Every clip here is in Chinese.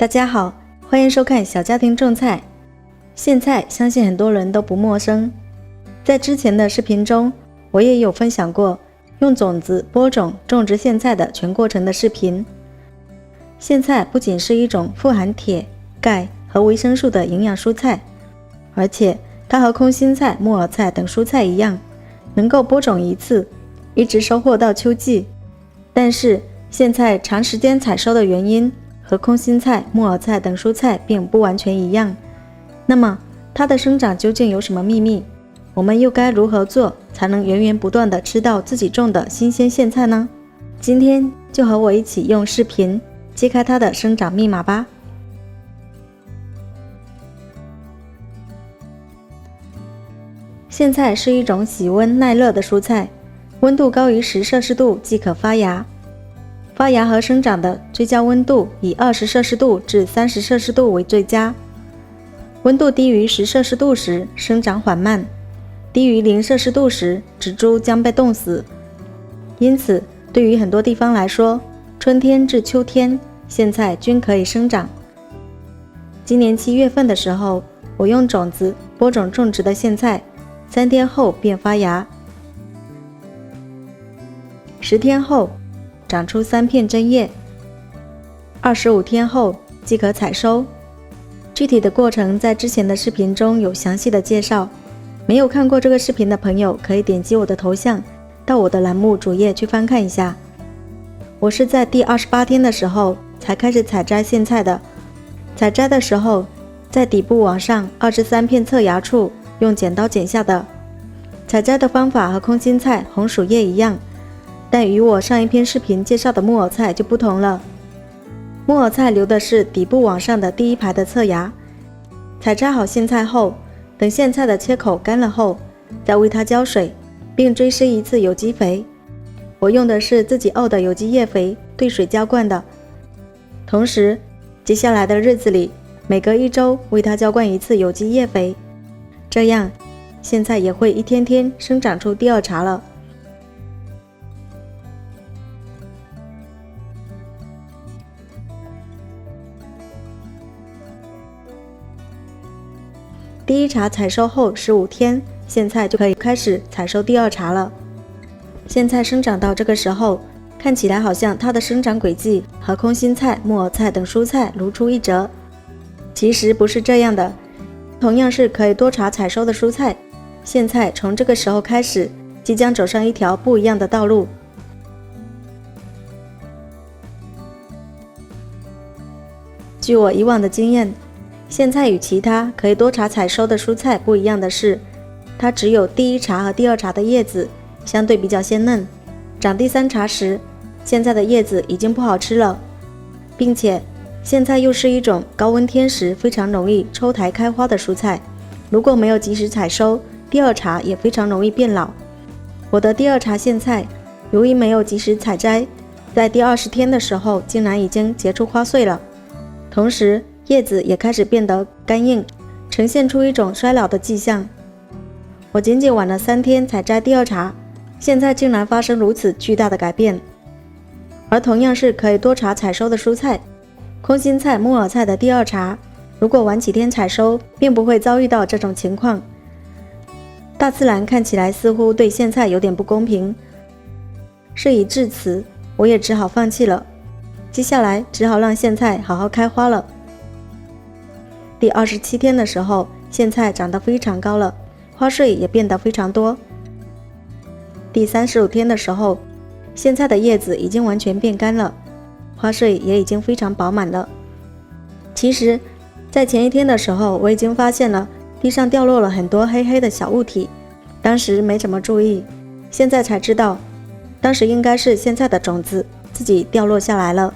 大家好，欢迎收看小家庭种菜。苋菜相信很多人都不陌生，在之前的视频中，我也有分享过用种子播种种植苋菜的全过程的视频。苋菜不仅是一种富含铁、钙和维生素的营养蔬菜，而且它和空心菜、木耳菜等蔬菜一样，能够播种一次，一直收获到秋季。但是苋菜长时间采收的原因和空心菜、木耳菜等蔬菜并不完全一样。那么它的生长究竟有什么秘密？我们又该如何做才能源源不断地吃到自己种的新鲜苋菜呢？今天就和我一起用视频揭开它的生长密码吧。苋菜是一种喜温耐热的蔬菜，温度高于10摄氏度即可发芽。发芽和生长的最佳温度以20摄氏度至30摄氏度为最佳。温度低于10摄氏度时生长缓慢，低于0摄氏度时植株将被冻死。因此，对于很多地方来说，春天至秋天苋菜均可以生长。今年7月份的时候，我用种子播种种植的苋菜，3天后便发芽，10天后长出3片针叶，25天后即可采收。具体的过程在之前的视频中有详细的介绍，没有看过这个视频的朋友可以点击我的头像到我的栏目主页去翻看一下。我是在第28天的时候才开始采摘苋菜的，采摘的时候在底部往上2至3片侧芽处用剪刀剪下的。采摘的方法和空心菜、红薯叶一样，但与我上一篇视频介绍的木耳菜就不同了。木耳菜留的是底部往上的第一排的侧芽。采摘好苋菜后，等苋菜的切口干了后，再为它浇水，并追施一次有机肥。我用的是自己沤的有机叶肥，兑水浇灌的。同时，接下来的日子里，每隔1周为它浇灌一次有机叶肥，这样苋菜也会一天天生长出第二茬了。第一茬采收后15天，苋菜就可以开始采收第二茬了。苋菜生长到这个时候，看起来好像它的生长轨迹和空心菜、木耳菜等蔬菜如出一辙，其实不是这样的。同样是可以多茬采收的蔬菜，苋菜从这个时候开始，即将走上一条不一样的道路。据我以往的经验，苋菜与其他可以多茬采收的蔬菜不一样的是，它只有第一茬和第二茬的叶子相对比较鲜嫩，长第3茬时，苋菜的叶子已经不好吃了，并且苋菜又是一种高温天时非常容易抽苔开花的蔬菜，如果没有及时采收，第二茬也非常容易变老。我的第二茬苋菜由于没有及时采摘，在第20天的时候竟然已经结出花穗了，同时叶子也开始变得干硬，呈现出一种衰老的迹象。我仅仅晚了3天采摘第二茬，苋菜竟然发生如此巨大的改变。而同样是可以多茬采收的蔬菜，空心菜、木耳菜的第二茬，如果晚几天采收，并不会遭遇到这种情况。大自然看起来似乎对苋菜有点不公平，事已至此，我也只好放弃了。接下来只好让苋菜好好开花了。第27天的时候，苋菜长得非常高了，花穗也变得非常多。第35天的时候，苋菜的叶子已经完全变干了，花穗也已经非常饱满了。其实，在前一天的时候，我已经发现了地上掉落了很多黑黑的小物体，当时没怎么注意，现在才知道，当时应该是苋菜的种子自己掉落下来了。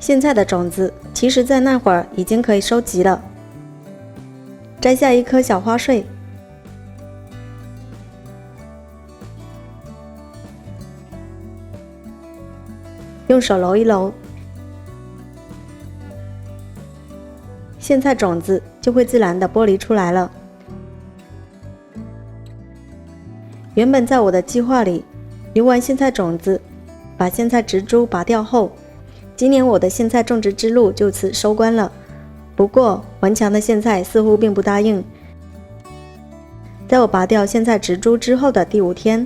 苋菜的种子其实在那会儿已经可以收集了。摘下一颗小花穗，用手揉一揉，苋菜种子就会自然地剥离出来了。原本在我的计划里，留完苋菜种子，把苋菜植株拔掉后，今年我的苋菜种植之路就此收官了。不过顽强的苋菜似乎并不答应。在我拔掉苋菜植株之后的第5天，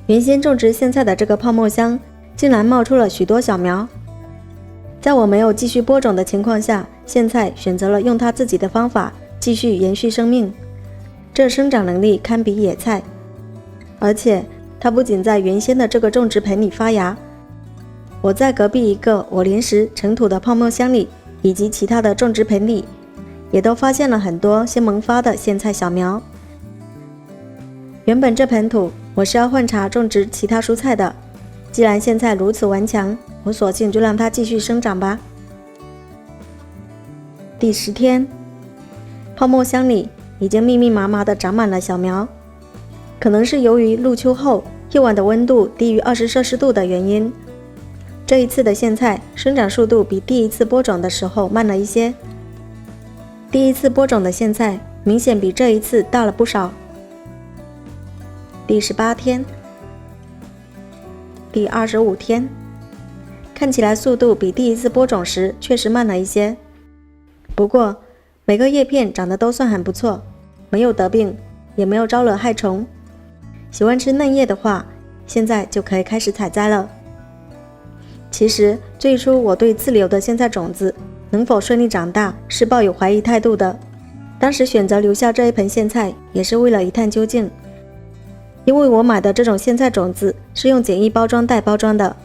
原先种植苋菜的这个泡沫箱竟然冒出了许多小苗。在我没有继续播种的情况下，苋菜选择了用它自己的方法继续延续生命，这生长能力堪比野菜。而且它不仅在原先的这个种植盆里发芽，我在隔壁一个我临时盛土的泡沫箱里以及其他的种植盆里也都发现了很多先萌发的苋菜小苗。原本这盆土我是要换茬种植其他蔬菜的，既然苋菜如此顽强，我索性就让它继续生长吧。第10天，泡沫箱里已经密密麻麻地长满了小苗，可能是由于入秋后夜晚的温度低于20摄氏度的原因，这一次的苋菜生长速度比第一次播种的时候慢了一些。第一次播种的苋菜明显比这一次大了不少。第18天，第25天，看起来速度比第一次播种时确实慢了一些，不过每个叶片长得都算很不错，没有得病，也没有招惹害虫。喜欢吃嫩叶的话，现在就可以开始采摘了。其实最初我对自留的苋菜种子能否顺利长大是抱有怀疑态度的，当时选择留下这一盆苋菜也是为了一探究竟。因为我买的这种苋菜种子是用简易包装袋包装的，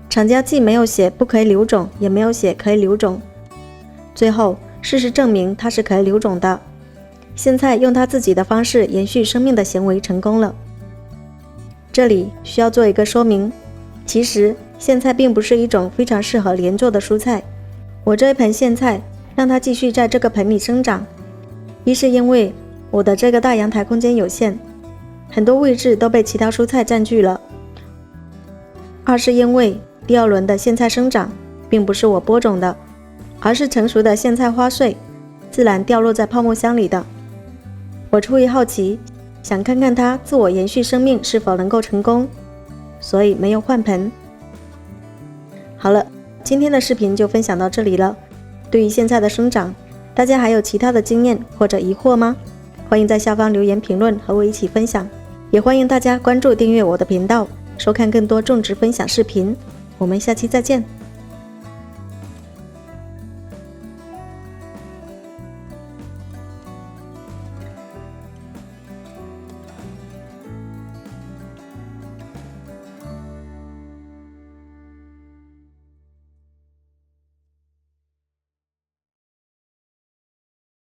厂家既没有写不可以留种，也没有写可以留种。最后事实证明它是可以留种的，苋菜用它自己的方式延续生命的行为成功了。这里需要做一个说明，其实苋菜并不是一种非常适合连作的蔬菜。我这一盆苋菜让它继续在这个盆里生长，一是因为我的这个大阳台空间有限，很多位置都被其他蔬菜占据了；二是因为第2轮的苋菜生长并不是我播种的，而是成熟的苋菜花穗自然掉落在泡沫箱里的。我出于好奇，想看看它自我延续生命是否能够成功，所以没有换盆。好了，今天的视频就分享到这里了。对于苋菜的生长，大家还有其他的经验或者疑惑吗？欢迎在下方留言评论和我一起分享，也欢迎大家关注订阅我的频道，收看更多种植分享视频。我们下期再见。